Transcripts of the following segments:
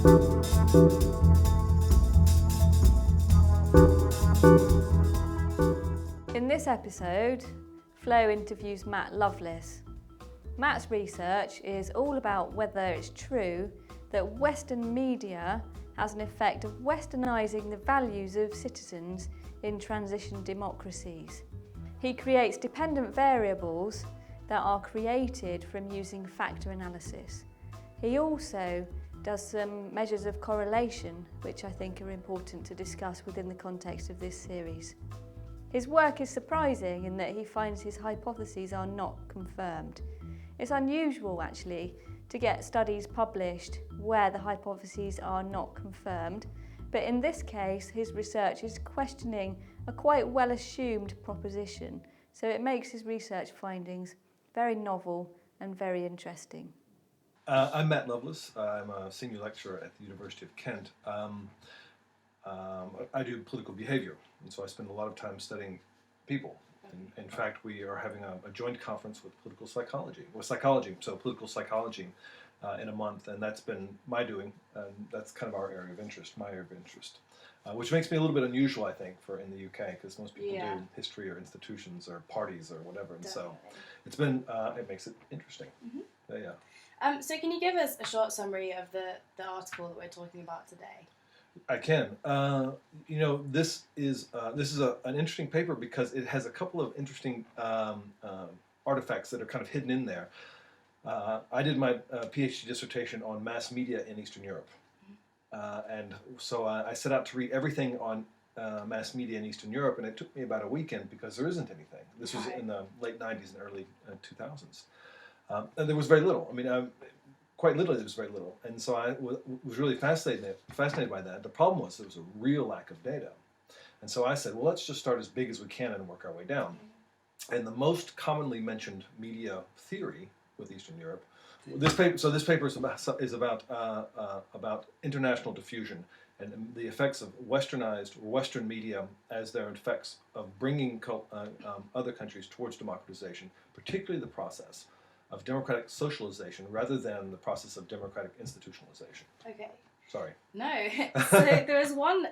In this episode, Flo interviews Matt Loveless. Matt's research is all about whether it's true that Western media has an effect of westernising the values of citizens in transition democracies. He creates dependent variables that are created from using factor analysis. He also does some measures of correlation, which I think are important to discuss within the context of this series. His work is surprising in that he finds his hypotheses are not confirmed. It's unusual, actually, to get studies published where the hypotheses are not confirmed, but in this case, his research is questioning a quite well-assumed proposition, so it makes his research findings very novel and very interesting. I'm Matt Loveless. I'm a senior lecturer at the University of Kent. I do political behavior, and so I spend a lot of time studying people. In fact, we are having a joint conference with political psychology, political psychology in a month, and that's been my doing, and that's kind of our area of interest, my area of interest, which makes me a little bit unusual, I think, for in the UK, because most people do history or institutions or parties or whatever, and so it's been, it makes it interesting. Mm-hmm. So can you give us a short summary of the article that we're talking about today? I can. This is an interesting paper because it has a couple of interesting artifacts that are kind of hidden in there. I did my PhD dissertation on mass media in Eastern Europe, and so I set out to read everything on mass media in Eastern Europe, and it took me about a weekend because there isn't anything. This was in the late 90s and early 2000s, and there was very little. I mean, quite literally, there was very little, and so I was really fascinated by that. The problem was there was a real lack of data, and so I said, well, let's just start as big as we can and work our way down. And the most commonly mentioned media theory with Eastern Europe, this paper is about international diffusion and the effects of westernized or Western media as their effects of bringing other countries towards democratization, particularly the process of democratic socialization rather than the process of democratic institutionalization. Okay. Sorry. No. So there was one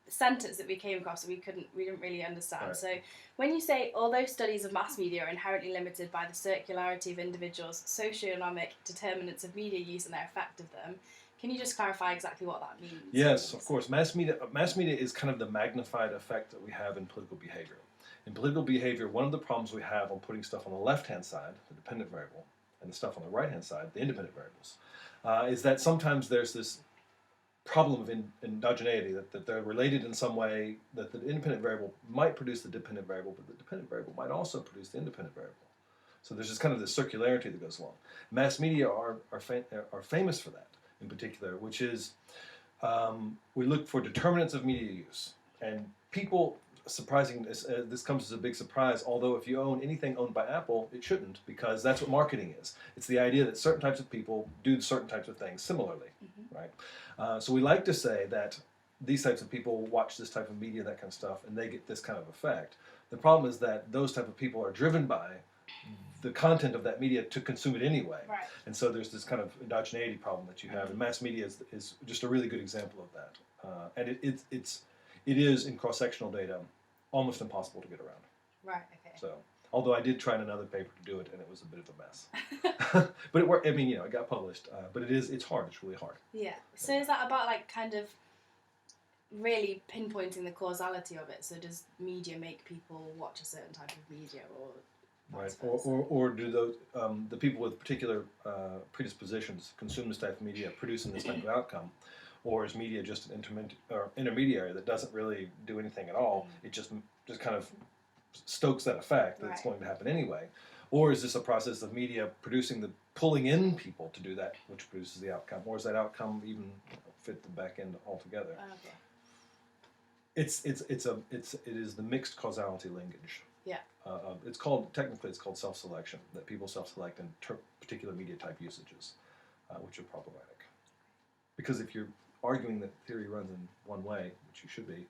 sentence that we came across that we didn't really understand. Right. So when you say, although studies of mass media are inherently limited by the circularity of individuals' socioeconomic determinants of media use and their effect of them, can you just clarify exactly what that means? Yes, of course. Mass media is kind of the magnified effect that we have in political behavior. In political behavior, one of the problems we have on putting stuff on the left-hand side, the dependent variable, and the stuff on the right-hand side, the independent variables, is that sometimes there's this problem of endogeneity, that they're related in some way, that the independent variable might produce the dependent variable, but the dependent variable might also produce the independent variable. So there's just kind of this circularity that goes along. Mass media are famous for that, in particular, which is we look for determinants of media use, and people. Surprising, this comes as a big surprise, although if you own anything owned by Apple, it shouldn't, because that's what marketing is. It's the idea that certain types of people do certain types of things similarly, right? So we like to say that these types of people watch this type of media, that kind of stuff, and they get this kind of effect. The problem is that those type of people are driven by the content of that media to consume it anyway. Right. And so there's this kind of endogeneity problem that you have, and mass media is just a really good example of that. And it is, in cross-sectional data, almost impossible to get around. Right, okay. So, although I did try in another paper to do it, and it was a bit of a mess. But it worked. I mean, it got published. But it's hard. It's really hard. Yeah. So is that about, like, kind of really pinpointing the causality of it? So does media make people watch a certain type of media, or... Right. Or do those the people with particular predispositions consume this type of media, producing this type of outcome? Or is media just an intermediary that doesn't really do anything at all? It just kind of stokes that effect that it's going to happen anyway. Or is this a process of media pulling in people to do that, which produces the outcome? Or is that outcome even fit the back end altogether? Okay. It is the mixed causality linkage. Yeah. Technically it's called self-selection, that people self-select in particular media type usages, which are problematic. Because if you're arguing that theory runs in one way, which you should be,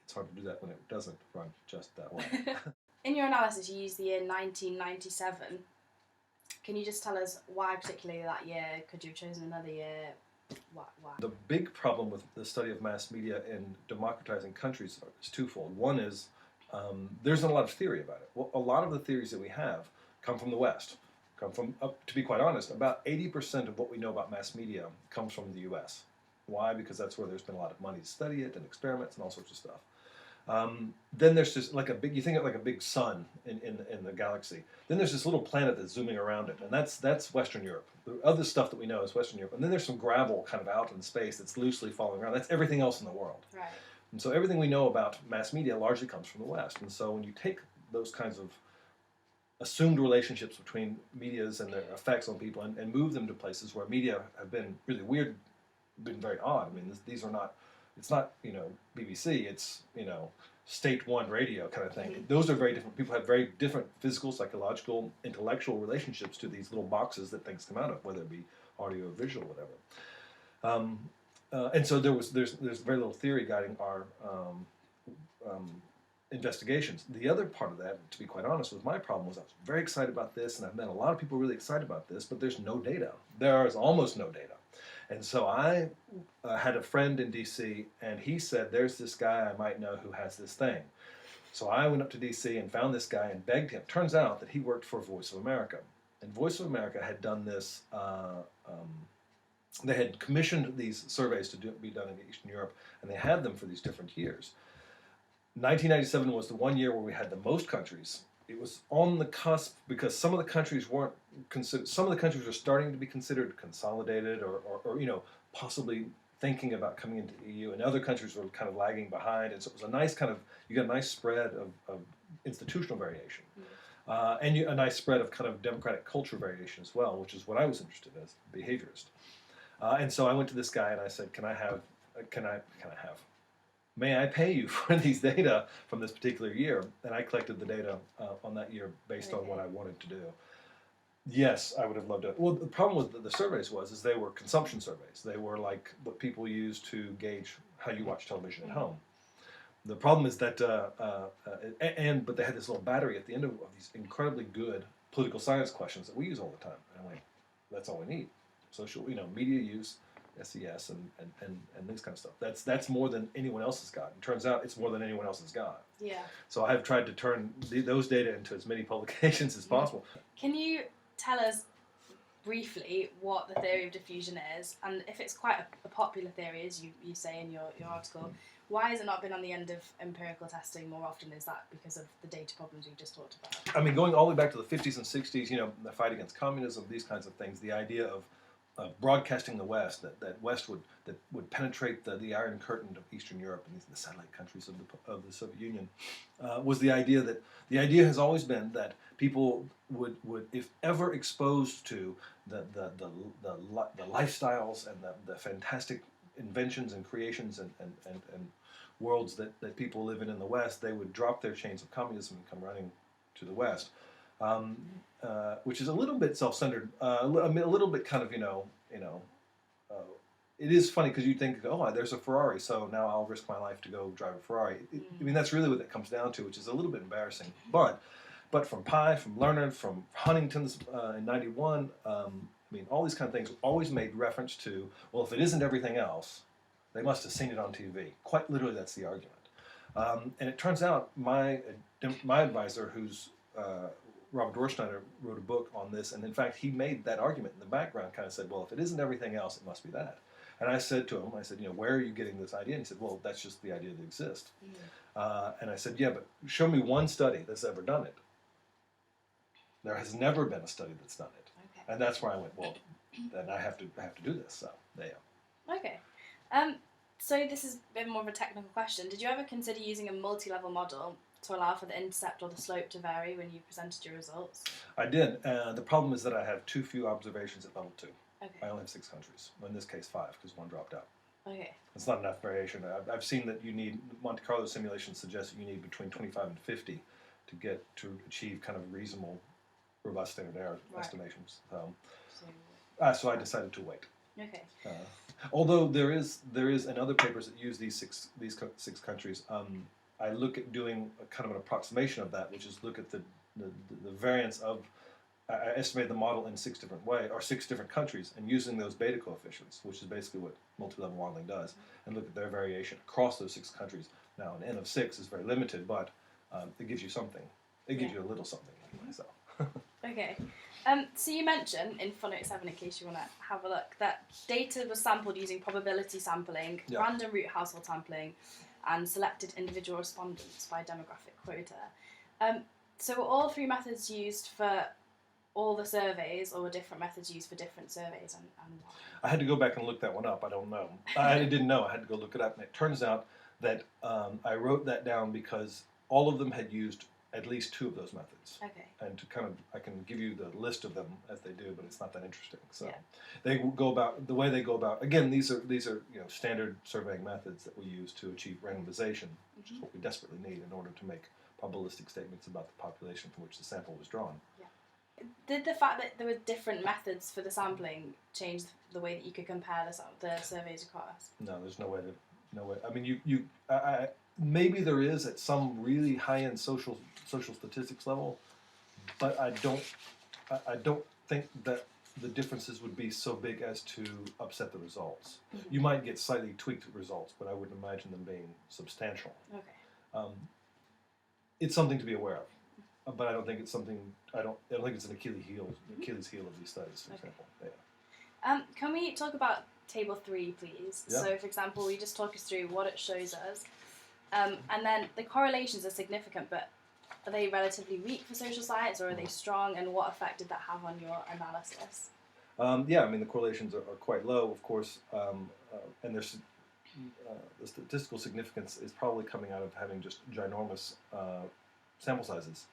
it's hard to do that when it doesn't run just that way. In your analysis, you used the year 1997. Can you just tell us why particularly that year? Could you have chosen another year? Why? The big problem with the study of mass media in democratizing countries is twofold. One is there's not a lot of theory about it. Well, a lot of the theories that we have come from the West. Come from, to be quite honest, about 80% of what we know about mass media comes from the U.S. Why? Because that's where there's been a lot of money to study it and experiments and all sorts of stuff. Then there's just like you think of like a big sun in the galaxy. Then there's this little planet that's zooming around it, and that's Western Europe. The other stuff that we know is Western Europe. And then there's some gravel kind of out in space that's loosely following around. That's everything else in the world. Right. And so everything we know about mass media largely comes from the West. And so when you take those kinds of assumed relationships between medias and their effects on people and move them to places where media have been really weird, been very odd. I mean, these are not, it's not, BBC, it's, state one radio kind of thing. Mm-hmm. Those are very different. People have very different physical, psychological, intellectual relationships to these little boxes that things come out of, whether it be audio or visual, whatever. And so there's very little theory guiding our investigations. The other part of that, to be quite honest, was my problem was I was very excited about this, and I've met a lot of people really excited about this, but there's no data. There is almost no data. And so I had a friend in D.C., and he said, there's this guy I might know who has this thing. So I went up to D.C. and found this guy and begged him. Turns out that he worked for Voice of America. And Voice of America had done this, they had commissioned these surveys to be done in Eastern Europe, and they had them for these different years. 1997 was the one year where we had the most countries. It was on the cusp because some of the countries weren't considered. Some of the countries were starting to be considered consolidated, or possibly thinking about coming into the EU, and other countries were kind of lagging behind. And so it was a nice kind of, you got a nice spread of institutional variation, and a nice spread of kind of democratic culture variation as well, which is what I was interested in as a behaviorist. And so I went to this guy and I said, may I pay you for these data from this particular year? And I collected the data on that year based on what I wanted to do. Yes, I would have loved it. Well, the problem with the surveys is they were consumption surveys. They were like what people use to gauge how you watch television at home. The problem is that, but they had this little battery at the end of these incredibly good political science questions that we use all the time. And I'm like, that's all we need. Social, media use, SES, and this kind of stuff. That's more than anyone else has got. It turns out it's more than anyone else has got. Yeah. So I've tried to turn those data into as many publications as possible. Can you tell us briefly what the theory of diffusion is, and if it's quite a popular theory, as you say in your article, why has it not been on the end of empirical testing more often? Is that because of the data problems you just talked about? I mean, going all the way back to the 50s and 60s, the fight against communism, these kinds of things, the idea of broadcasting the West, that West would penetrate the Iron Curtain of Eastern Europe and the satellite countries of the Soviet Union, was the idea has always been that people would if ever exposed to the lifestyles and the fantastic inventions and creations and worlds that people live in the West, they would drop their chains of communism and come running to the West. Which is a little bit self-centered, a little bit kind of, it is funny because you think, oh, there's a Ferrari, so now I'll risk my life to go drive a Ferrari. I mean, that's really what it comes down to, which is a little bit embarrassing. But from Pi, from Leonard, from Huntington's in 91, all these kind of things always made reference to, well, if it isn't everything else, they must have seen it on TV. Quite literally, that's the argument. And it turns out my advisor, who's Robert Dorschneider, wrote a book on this, and in fact, he made that argument in the background, kind of said, well, if it isn't everything else, it must be that. And I said to him, where are you getting this idea? And he said, well, that's just the idea that exists. And I said, yeah, but show me one study that's ever done it. There has never been a study that's done it. Okay. And that's where I went, well, then I have to do this. So there you go. Okay. So this is a bit more of a technical question. Did you ever consider using a multi-level model to allow for the intercept or the slope to vary when you presented your results? I did. The problem is that I have too few observations at level 2. Okay. I only have 6 countries. In this case, 5, because one dropped out. Okay. It's not enough variation. I've seen that you need, Monte Carlo simulations suggest that you need between 25 and 50 to achieve kind of reasonable, robust standard error estimations. So I decided to wait. Okay. Although there is in other papers that use these six countries, I look at doing a kind of an approximation of that, which is look at the variance of I estimated the model in 6 different countries, and using those beta coefficients, which is basically what multi-level modeling does, and look at their variation across those 6 countries. Now, an N of 6 is very limited, but it gives you something. It gives you a little something anyway. So. Okay. So you mentioned in footnote 7, in case you want to have a look, that data was sampled using probability sampling, random root household sampling, and selected individual respondents by demographic quota. So were all 3 methods used for all the surveys, or were different methods used for different surveys, and why? I had to go back and look that one up. I don't know. I didn't know. I had to go look it up, and it turns out that I wrote that down because all of them had used at least 2 of those methods. Okay. And to kind of, I can give you the list of them as they do, but it's not that interesting. So they go about the way they go about. Again, these are standard surveying methods that we use to achieve randomization, which is what we desperately need in order to make probabilistic statements about the population from which the sample was drawn. Yeah. Did the fact that there were different methods for the sampling change the way that you could compare the surveys across? No, there's no way. I mean, maybe there is at some really high-end social statistics level, but I don't think that the differences would be so big as to upset the results. You might get slightly tweaked results, but I wouldn't imagine them being substantial. Okay. It's something to be aware of, but I don't think it's something. I don't think it's an Achilles heel of these studies, for example. Yeah. Can we talk about Table 3, please? Yeah. So, for example, will you just talk us through what it shows us? And then the correlations are significant, but are they relatively weak for social science, or are they strong, and what effect did that have on your analysis? Yeah, I mean, the correlations are quite low, of course, and there's the statistical significance is probably coming out of having just ginormous sample sizes.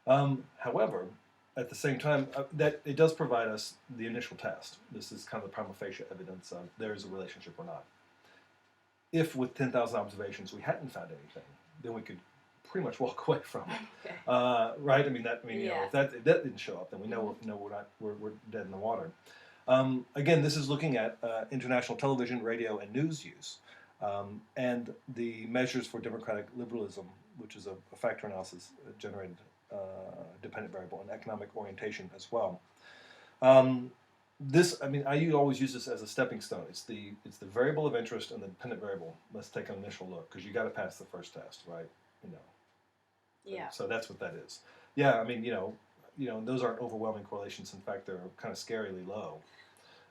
However, at the same time, that it does provide us the initial test. This is kind of the prima facie evidence of there's a relationship or not. If with 10,000 observations we hadn't found anything, then we could pretty much walk away from it, Okay. right? If that didn't show up, then we know we're dead in the water. Again, this is looking at international television, radio, and news use, and the measures for democratic liberalism, which is a factor analysis generated dependent variable, and economic orientation as well. I always use this as a stepping stone. It's the variable of interest and the dependent variable. Let's take an initial look, because you got to pass the first test, right? Yeah. So that's what that is. Yeah, I mean, those aren't overwhelming correlations. In fact, they're kind of scarily low.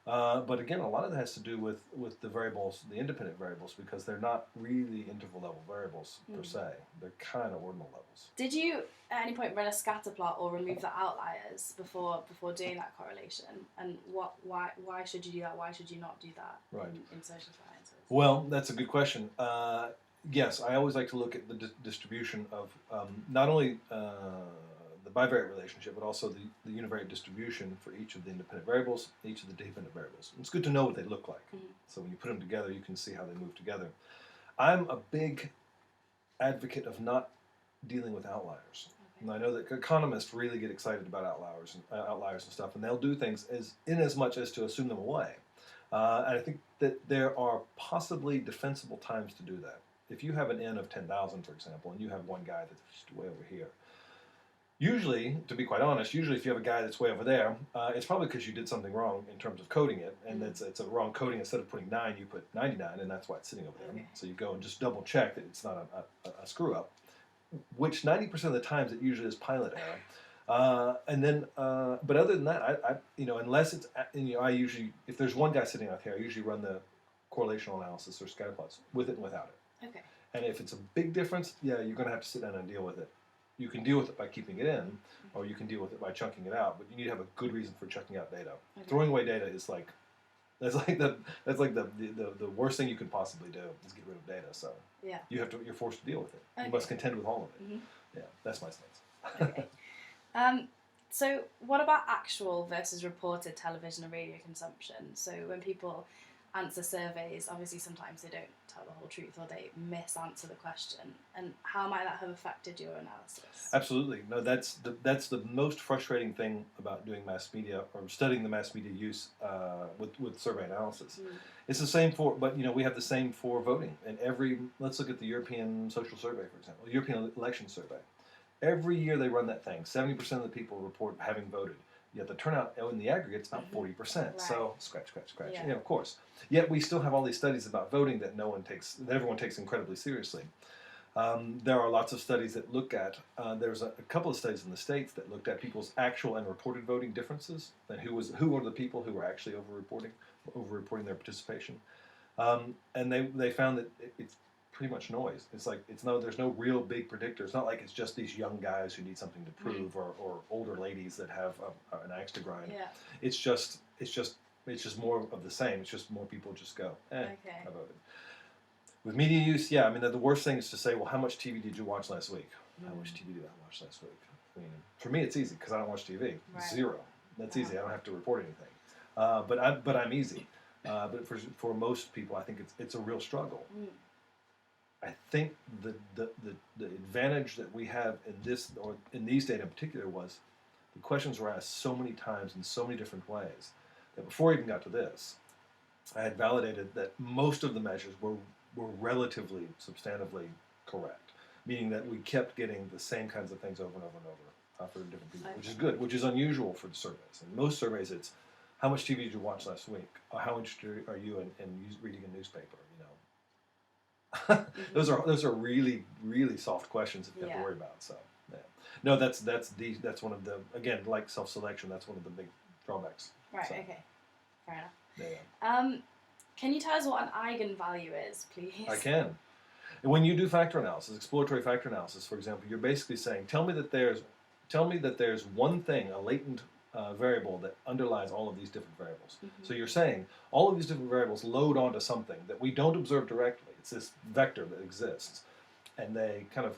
But again, a lot of that has to do with the variables, the independent variables, because they're not really interval level variables per se. They're kind of ordinal levels. Did you at any point run a scatter plot or remove the outliers before doing that correlation? And why should you do that? Why should you not do that in social sciences? Well, that's a good question. Yes, I always like to look at the distribution of not only the bivariate relationship, but also the univariate distribution for each of the independent variables, each of the dependent variables. It's good to know what they look like. So when you put them together, you can see how they move together. I'm a big advocate of not dealing with outliers. Okay. And I know that economists really get excited about outliers and stuff, and they'll do things as much as to assume them away. And I think that there are possibly defensible times to do that. If you have an N of 10,000, for example, and you have one guy that's just way over here, usually, to be quite honest, if you have a guy that's way over there, it's probably because you did something wrong in terms of coding it, and it's a wrong coding. Instead of putting 9, you put 99, and that's why it's sitting over there. Okay. So you go and just double check that it's not a screw up, which 90% of the times it usually is pilot error. But other than that, unless it's, I usually, if there's one guy sitting out here, I usually run the correlational analysis or scatter plots with it and without it. Okay. And if it's a big difference, you're going to have to sit down and deal with it. You can deal with it by keeping it in, or you can deal with it by chunking it out. But you need to have a good reason for chunking out data. Okay. Throwing away data is that's like the worst thing you could possibly do is get rid of data. So you're forced to deal with it. Okay. You must contend with all of it. Yeah, that's my stance. Okay. So what about actual versus reported television and radio consumption? So when people answer surveys, obviously sometimes they don't tell the whole truth or they misanswer the question. And how might that have affected your analysis? Absolutely. No, that's the most frustrating thing about doing mass media or studying the mass media use with survey analysis. It's the same but we have the same for voting. And let's look at the European Social Survey, for example, European Election Survey. Every year they run that thing, 70% of the people report having voted. Yet the turnout in the aggregate is about 40%. Right. So scratch, scratch, scratch. Yeah. Yeah, of course. Yet we still have all these studies about voting that everyone takes incredibly seriously. There are lots of studies that look at, there's a couple of studies in the States that looked at people's actual and reported voting differences, and who were the people who were actually over-reporting their participation. And they found that it's pretty much noise. It's like, there's no real big predictor. It's not like it's just these young guys who need something to prove, or older ladies that have an axe to grind. Yeah. It's just more of the same. It's just more people just go, Okay. I voted. With media use, yeah, I mean, the worst thing is to say, well, how much TV did you watch last week? How much TV did I watch last week? I mean, for me, it's easy because I don't watch TV. Right. 0. That's easy. I don't have to report anything. But I'm easy. But for most people, I think it's a real struggle. I think the advantage that we have in this, or in these data in particular, was the questions were asked so many times in so many different ways that before I even got to this, I had validated that most of the measures were relatively substantively correct, meaning that we kept getting the same kinds of things over and over and over for different people, which is good, which is unusual for the surveys. In most surveys, it's how much TV did you watch last week, or how interested are you in reading a newspaper? Those are really, really soft questions that you have to worry about. So yeah. No, that's one of the, again, like self-selection, that's one of the big drawbacks. Right. So, okay. Fair enough. Yeah. Can you tell us what an eigenvalue is, please? I can. And when you do factor analysis, exploratory factor analysis, for example, you're basically saying, tell me that there's one thing, a latent variable that underlies all of these different variables. So you're saying all of these different variables load onto something that we don't observe directly. It's this vector that exists, and they kind of,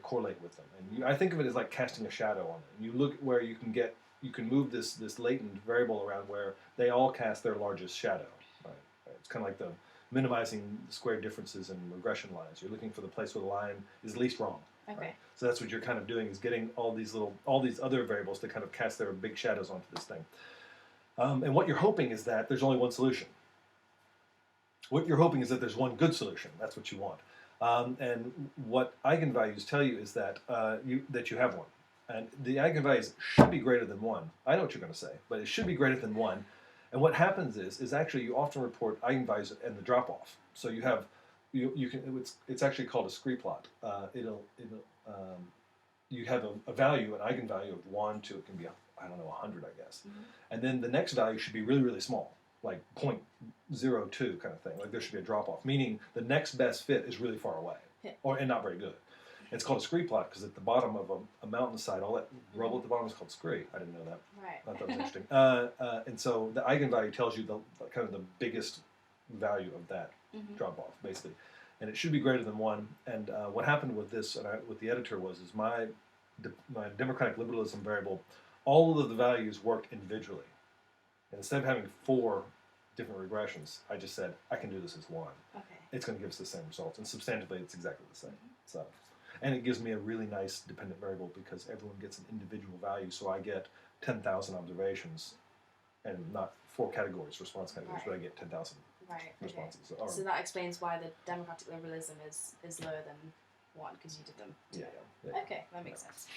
correlate with them. And I think of it as like casting a shadow on it. And you look where you can move this latent variable around where they all cast their largest shadow. Right? It's kind of like the minimizing the square differences in regression lines. You're looking for the place where the line is least wrong. Okay. Right? So that's what you're kind of doing, is getting all these other variables to kind of cast their big shadows onto this thing. And what you're hoping is that there's only one solution. What you're hoping is that there's one good solution. That's what you want. And what eigenvalues tell you is that you have one. And the eigenvalues should be greater than 1. I know what you're going to say, but it should be greater than 1. And what happens is actually you often report eigenvalues and the drop-off. So you have, it's actually called a scree plot. You have a value, an eigenvalue of 1 to, it can be, 100, I guess. And then the next value should be really, really small, like 0.02 kind of thing. Like there should be a drop-off, meaning the next best fit is really far away, and not very good. It's called a scree plot because at the bottom of a mountainside, all that rubble at the bottom is called scree. I didn't know that. Right. I thought that was interesting. And so the eigenvalue tells you the kind of the biggest value of that drop-off, basically. And it should be greater than 1. And what happened with this, with the editor, was my democratic liberalism variable, all of the values worked individually. And instead of having 4 different regressions, I just said, I can do this as 1. Okay. It's going to give us the same results. And substantively, it's exactly the same. So, and it gives me a really nice dependent variable because everyone gets an individual value. So I get 10,000 observations and not 4 categories, response categories, but I get 10,000 responses. Okay. So that explains why the democratic liberalism is lower than 1, because you did them together. Yeah. Okay, that makes sense.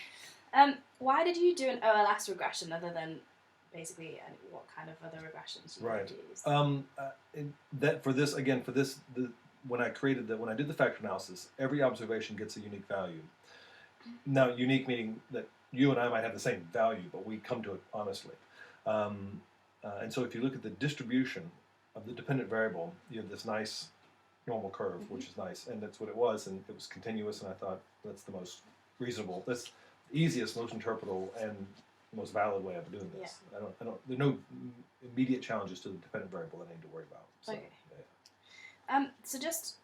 Why did you do an OLS regression other than basically what kind of other regressions you used? When I did the factor analysis, every observation gets a unique value. Now, unique meaning that you and I might have the same value, but we come to it honestly. And so if you look at the distribution of the dependent variable, you have this nice normal curve, which is nice, and that's what it was, and it was continuous, and I thought that's the most reasonable, that's the easiest, most interpretable, and most valid way of doing this. Yeah. There are no immediate challenges to the dependent variable that I need to worry about. So, okay. So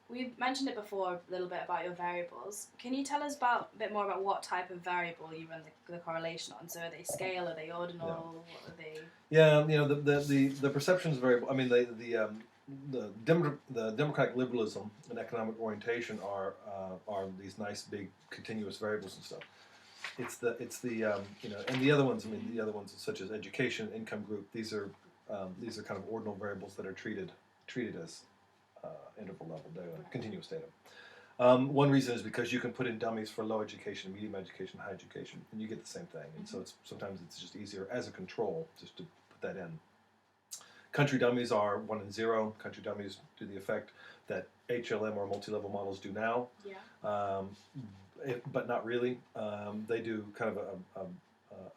we've mentioned it before a little bit about your variables. Can you tell us a bit more about what type of variable you run the correlation on? So are they scale? Are they ordinal? Yeah. What are they? Yeah, the perceptions variable. I mean, the democratic liberalism and economic orientation are these nice big continuous variables and stuff. And the other ones. I mean, the other ones such as education, income group. These are kind of ordinal variables that are treated as interval level data, continuous data. One reason is because you can put in dummies for low education, medium education, high education, and you get the same thing. And so sometimes it's just easier as a control just to put that in. Country dummies are 1 and 0. Country dummies do the effect that HLM or multi-level models do now, but not really. They do kind of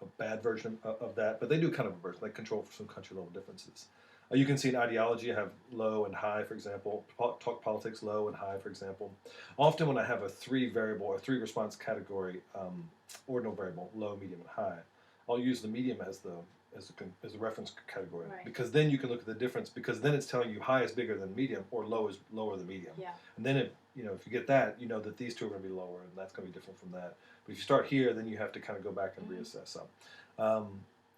a bad version of that, but they do kind of a version. They control for some country level differences. You can see in ideology, I have low and high, for example. Talk politics, low and high, for example. Often when I have a 3 variable or 3 response category ordinal variable, low, medium, and high, I'll use the medium as a reference category, because then you can look at the difference, because then it's telling you high is bigger than medium or low is lower than medium. And then if you get that, you know that these two are going to be lower, and that's going to be different from that. But if you start here, then you have to kind of go back and reassess. So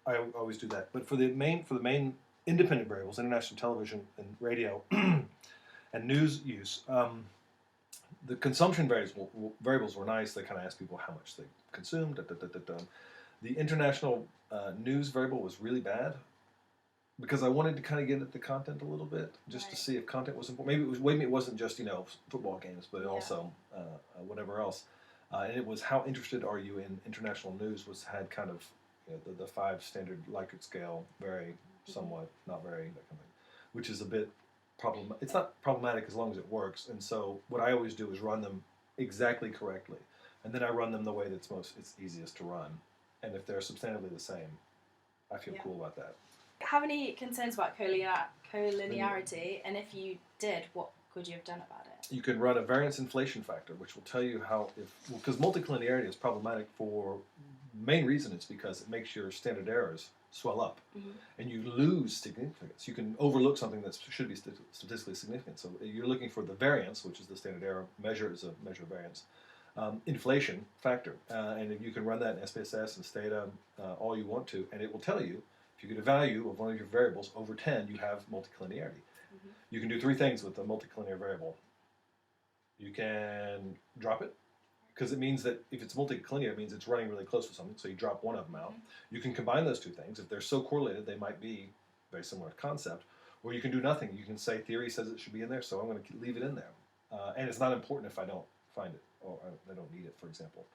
I always do that. But for the main independent variables, international television and radio and news use, the consumption variables were nice. They kind of asked people how much they consumed. The international news variable was really bad, because I wanted to kind of get at the content a little bit, just to see if content was important. Maybe it wasn't just football games, but also whatever else. And it was how interested are you in international news had kind of the 5 standard Likert scale, very, somewhat, not very, that kind of thing, which is a bit problematic. It's not problematic as long as it works. And so what I always do is run them exactly correctly, and then I run them the way it's easiest to run. And if they're substantively the same, I feel cool about that. Have any concerns about collinearity? And if you did, what could you have done about it? You can run a variance inflation factor, which will tell you how, because multicollinearity is problematic for, main reason is because it makes your standard errors swell up, and you lose significance. You can overlook something that should be statistically significant. So you're looking for the variance, which is the standard error measure, is a measure of variance. Inflation factor, and you can run that in SPSS and Stata all you want to, and it will tell you if you get a value of one of your variables over 10, you have multicollinearity. You can do 3 things with a multicollinear variable. You can drop it, because it means that if it's multicollinear, it means it's running really close to something, so you drop one of them out. You can combine those 2 things. If they're so correlated, they might be very similar concept. Or you can do nothing. You can say theory says it should be in there, so I'm going to leave it in there. And it's not important if I don't find it, or I don't need it, for example.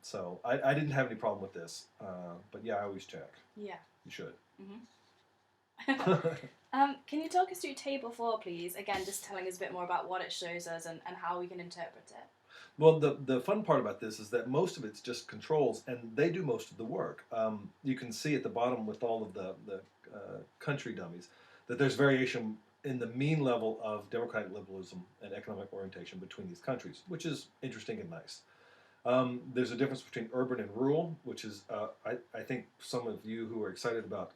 So I didn't have any problem with this, but yeah, I always check. Yeah. You should. Can you talk us through Table 4, please? Again, just telling us a bit more about what it shows us and how we can interpret it. Well, the fun part about this is that most of it's just controls, and they do most of the work. You can see at the bottom with all of the country dummies that there's variation in the mean level of democratic liberalism and economic orientation between these countries, which is interesting and nice. There's a difference between urban and rural, which is, I think some of you who are excited about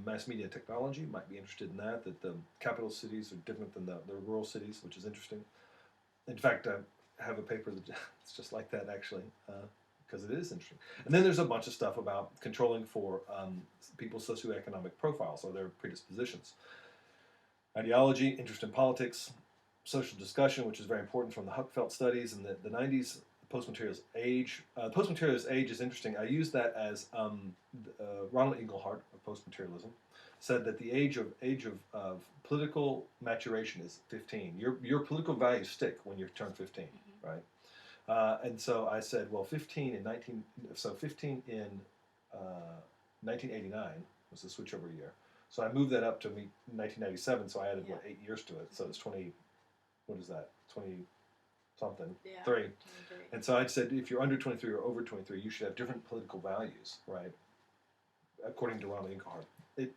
mass media technology might be interested in that the capital cities are different than the rural cities, which is interesting. In fact, I have a paper that's just like that, actually, because it is interesting. And then there's a bunch of stuff about controlling for people's socioeconomic profiles or their predispositions. Ideology, interest in politics, social discussion, which is very important from the Huckfeld studies in the 90s, post-materials age. Post-materials age is interesting. I use that as Ronald Inglehart of post-materialism said that the age of political maturation is 15. Your political values stick when you turn 15, right? And so I said, well, 15 in 1989 was the switchover year. So I moved that up to 1997, so I added, 8 years to it. So it's 20, what is that, 20-something, 3. And so I said, if you're under 23 or over 23, you should have different political values, right? According to Ronald Inglehart. It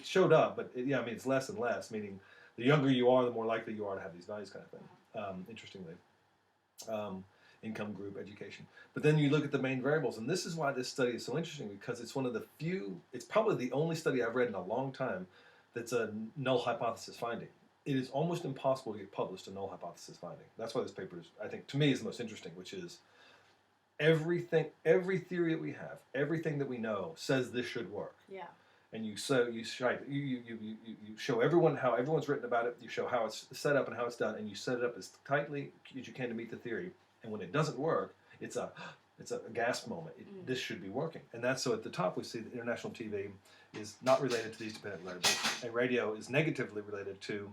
showed up, but it's less and less, meaning the younger you are, the more likely you are to have these values kind of thing, interestingly. Income group, education. But then you look at the main variables, and this is why this study is so interesting, because it's one of the few, it's probably the only study I've read in a long time that's a null hypothesis finding. It is almost impossible to get published a null hypothesis finding. That's why this paper is, I think, to me, is the most interesting, which is every theory that we have, everything that we know says this should work. Yeah. And you show everyone how everyone's written about it, you show how it's set up and how it's done, and you set it up as tightly as you can to meet the theory. And when it doesn't work, it's a gasp moment. This should be working. And that's, so at the top we see that international TV is not related to these dependent variables, and radio is negatively related to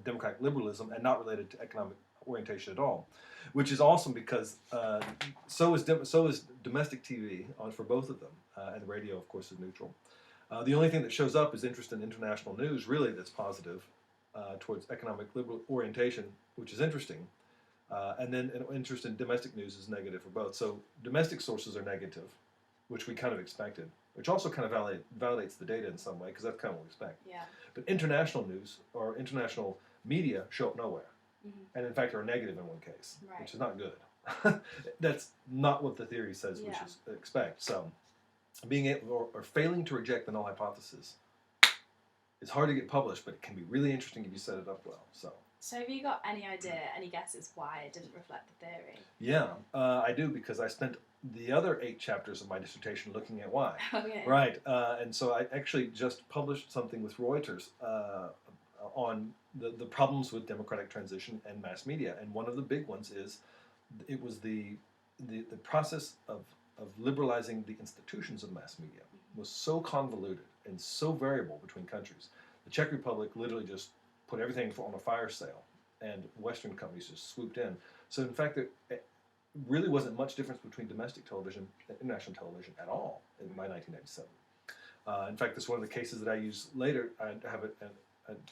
democratic liberalism and not related to economic orientation at all, which is awesome because so is domestic TV for both of them, and the radio, of course, is neutral. The only thing that shows up is interest in international news, really, that's positive towards economic liberal orientation, which is interesting. And then an interest in domestic news is negative for both. So domestic sources are negative, which we kind of expected, which also kind of validates the data in some way, because that's kind of what we expect. Yeah. But international news or international media show up nowhere. And in fact are negative in one case, which is not good. That's not what the theory says we should expect. So being able or failing to reject the null hypothesis is hard to get published, but it can be really interesting if you set it up well. So have you got any idea, any guesses why it didn't reflect the theory? Yeah, I do, because I spent the other 8 chapters of my dissertation looking at why. Okay. Right, and so I actually just published something with Reuters on the problems with democratic transition and mass media, and one of the big ones is it was the process of liberalizing the institutions of mass media was so convoluted and so variable between countries. The Czech Republic literally just put everything on a fire sale, and Western companies just swooped in. So in fact, there really wasn't much difference between domestic television and international television at all in my 1997. In fact, this is one of the cases that I use later. I have it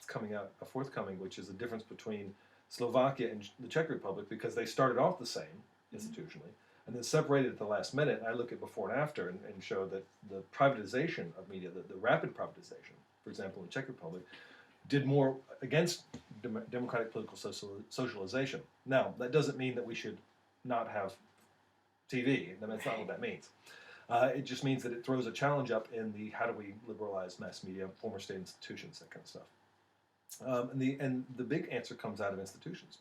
coming out, a forthcoming, which is the difference between Slovakia and the Czech Republic, because they started off the same institutionally, and then separated at the last minute. I look at before and after and show that the privatization of media, the rapid privatization, for example, in the Czech Republic, did more against democratic political socialization. Now, that doesn't mean that we should not have TV. That's not what that means. It just means that it throws a challenge up in the how do we liberalize mass media, former state institutions, that kind of stuff. And the big answer comes out of institutions.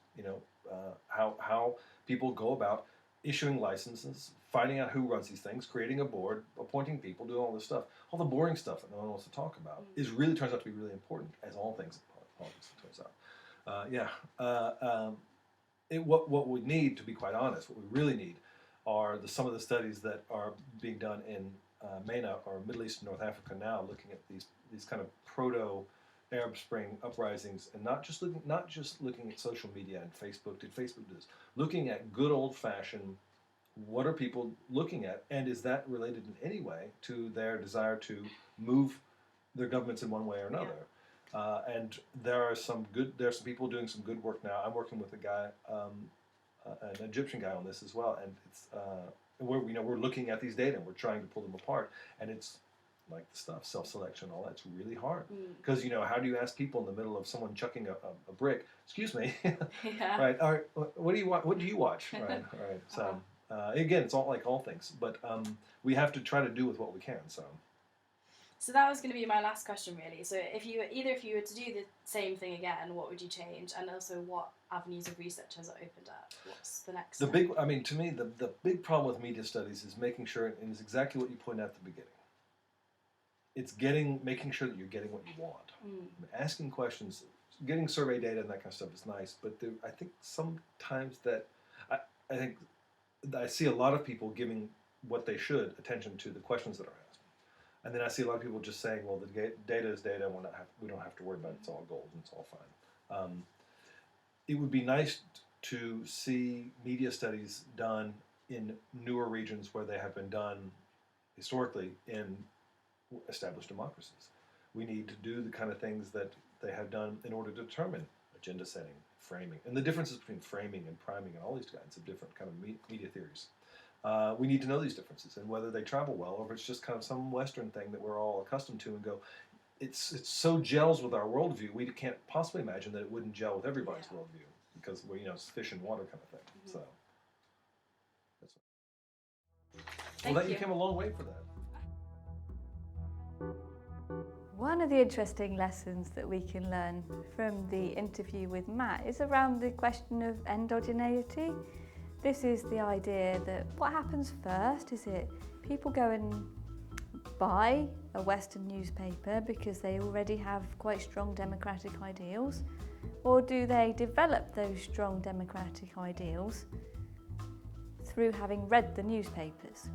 How people go about issuing licenses, finding out who runs these things, creating a board, appointing people, doing all this stuff. All the boring stuff that no one wants to talk about turns out to be really important, as all things in politics, it turns out. What we need, to be quite honest, what we really need are some of the studies that are being done in MENA, or Middle East and North Africa now, looking at these kind of proto-Arab Spring uprisings, and not just looking at social media and Facebook. Did Facebook do this? Looking at good old-fashioned, what are people looking at, and is that related in any way to their desire to move their governments in one way or another? Yeah. And there are some people doing some good work now. I'm working with a guy, an Egyptian guy, on this as well, and it's we're looking at these data and we're trying to pull them apart, and it's like the stuff, self-selection, all that's really hard, because how do you ask people in the middle of someone chucking a brick, excuse me, right? All right, what do you watch? What do you watch? Right, all right. So again, it's all like all things, but we have to try to do with what we can. So that was going to be my last question, really. So if you were to do the same thing again, what would you change? And also, what avenues of research has it opened up? What's the next step? To me, the big problem with media studies is making sure, and it's exactly what you pointed out at the beginning. It's making sure that you're getting what you want. Asking questions, getting survey data and that kind of stuff is nice, but I think sometimes that I think I see a lot of people giving what they should attention to the questions that are asked. And then I see a lot of people just saying, well, the data is data, and we don't have to worry about it, it's all gold, and it's all fine. It would be nice to see media studies done in newer regions where they have been done historically in established democracies. We need to do the kind of things that they have done in order to determine agenda setting, framing, and the differences between framing and priming and all these kinds of different kind of media theories. We need to know these differences and whether they travel well, or if it's just kind of some Western thing that we're all accustomed to and go, it's so gels with our worldview, we can't possibly imagine that it wouldn't gel with everybody's worldview, because it's fish and water kind of thing. So, that's you came a long way for that. One of the interesting lessons that we can learn from the interview with Matt is around the question of endogeneity. This is the idea that what happens first? Is it people go and buy a Western newspaper because they already have quite strong democratic ideals? Or do they develop those strong democratic ideals through having read the newspapers?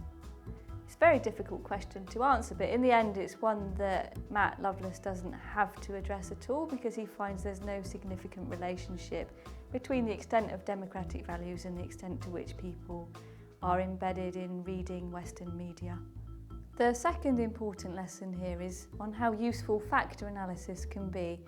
It's a very difficult question to answer, but in the end it's one that Matt Loveless doesn't have to address at all, because he finds there's no significant relationship between the extent of democratic values and the extent to which people are embedded in reading Western media. The second important lesson here is on how useful factor analysis can be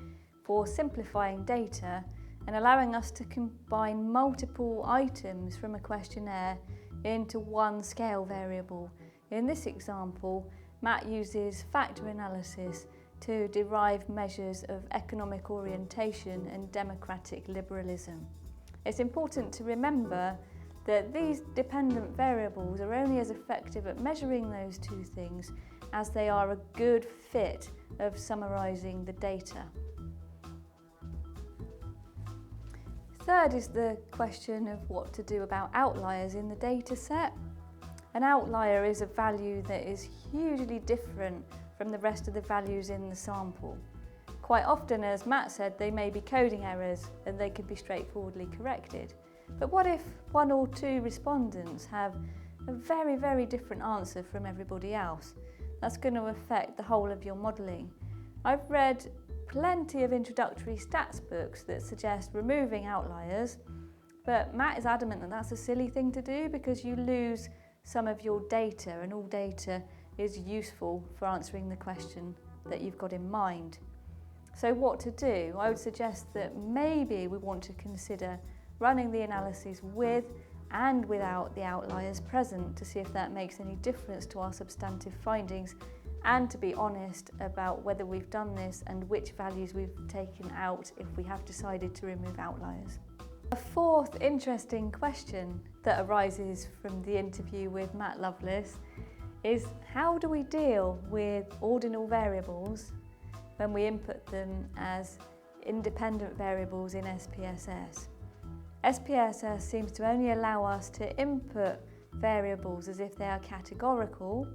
for simplifying data and allowing us to combine multiple items from a questionnaire into one scale variable. In this example, Matt uses factor analysis to derive measures of economic orientation and democratic liberalism. It's important to remember that these dependent variables are only as effective at measuring those two things as they are a good fit of summarising the data. Third is the question of what to do about outliers in the data set. An outlier is a value that is hugely different from the rest of the values in the sample. Quite often, as Matt said, they may be coding errors and they could be straightforwardly corrected. But what if one or two respondents have a very, very different answer from everybody else? That's going to affect the whole of your modelling. I've read plenty of introductory stats books that suggest removing outliers, but Matt is adamant that that's a silly thing to do because you lose some of your data, and all data is useful for answering the question that you've got in mind. So what to do? I would suggest that maybe we want to consider running the analysis with and without the outliers present to see if that makes any difference to our substantive findings, and to be honest about whether we've done this and which values we've taken out if we have decided to remove outliers. A fourth interesting question that arises from the interview with Matt Loveless is, how do we deal with ordinal variables when we input them as independent variables in SPSS? SPSS seems to only allow us to input variables as if they are categorical,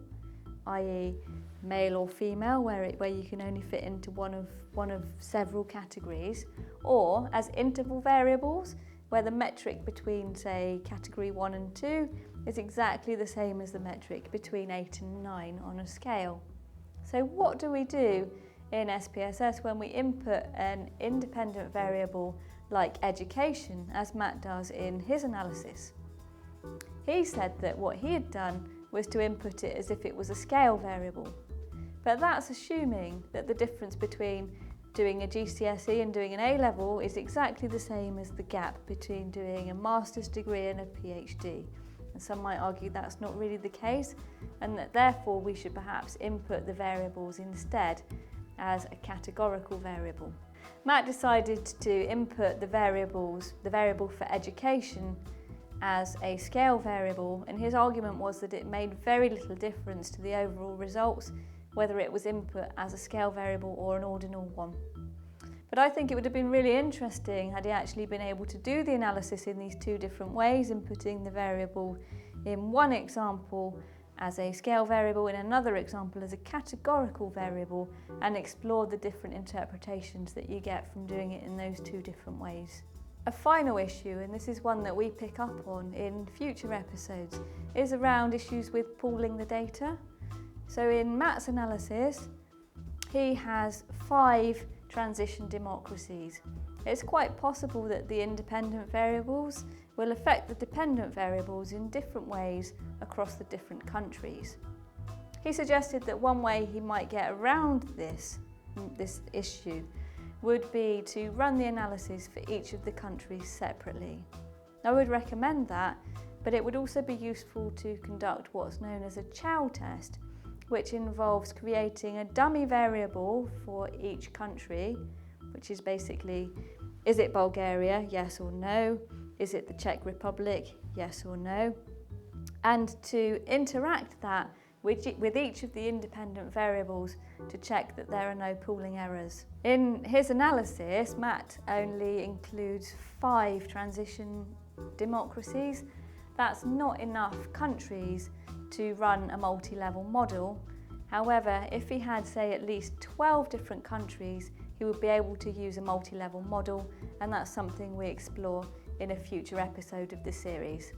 i.e. male or female, where you can only fit into one of several categories, or as interval variables, where the metric between, say, category 1 and 2 is exactly the same as the metric between 8 and 9 on a scale. So what do we do in SPSS when we input an independent variable like education, as Matt does in his analysis? He said that what he had done was to input it as if it was a scale variable. But that's assuming that the difference between doing a GCSE and doing an A-level is exactly the same as the gap between doing a master's degree and a PhD. And some might argue that's not really the case, and that therefore we should perhaps input the variables instead as a categorical variable. Matt decided to input the variable for education as a scale variable, and his argument was that it made very little difference to the overall results whether it was input as a scale variable or an ordinal one. But I think it would have been really interesting had he actually been able to do the analysis in these two different ways, inputting the variable in one example as a scale variable, in another example as a categorical variable, and explore the different interpretations that you get from doing it in those two different ways. A final issue, and this is one that we pick up on in future episodes, is around issues with pooling the data. So in Matt's analysis, he has 5 transition democracies. It's quite possible that the independent variables will affect the dependent variables in different ways across the different countries. He suggested that one way he might get around this issue would be to run the analysis for each of the countries separately. I would recommend that, but it would also be useful to conduct what's known as a chow test, which involves creating a dummy variable for each country, which is basically, is it Bulgaria, yes or no? Is it the Czech Republic, yes or no? And to interact that with each of the independent variables to check that there are no pooling errors. In his analysis, Matt only includes 5 transition democracies. That's not enough countries to run a multi-level model. However, if he had, say, at least 12 different countries, he would be able to use a multi-level model, and that's something we explore in a future episode of this series.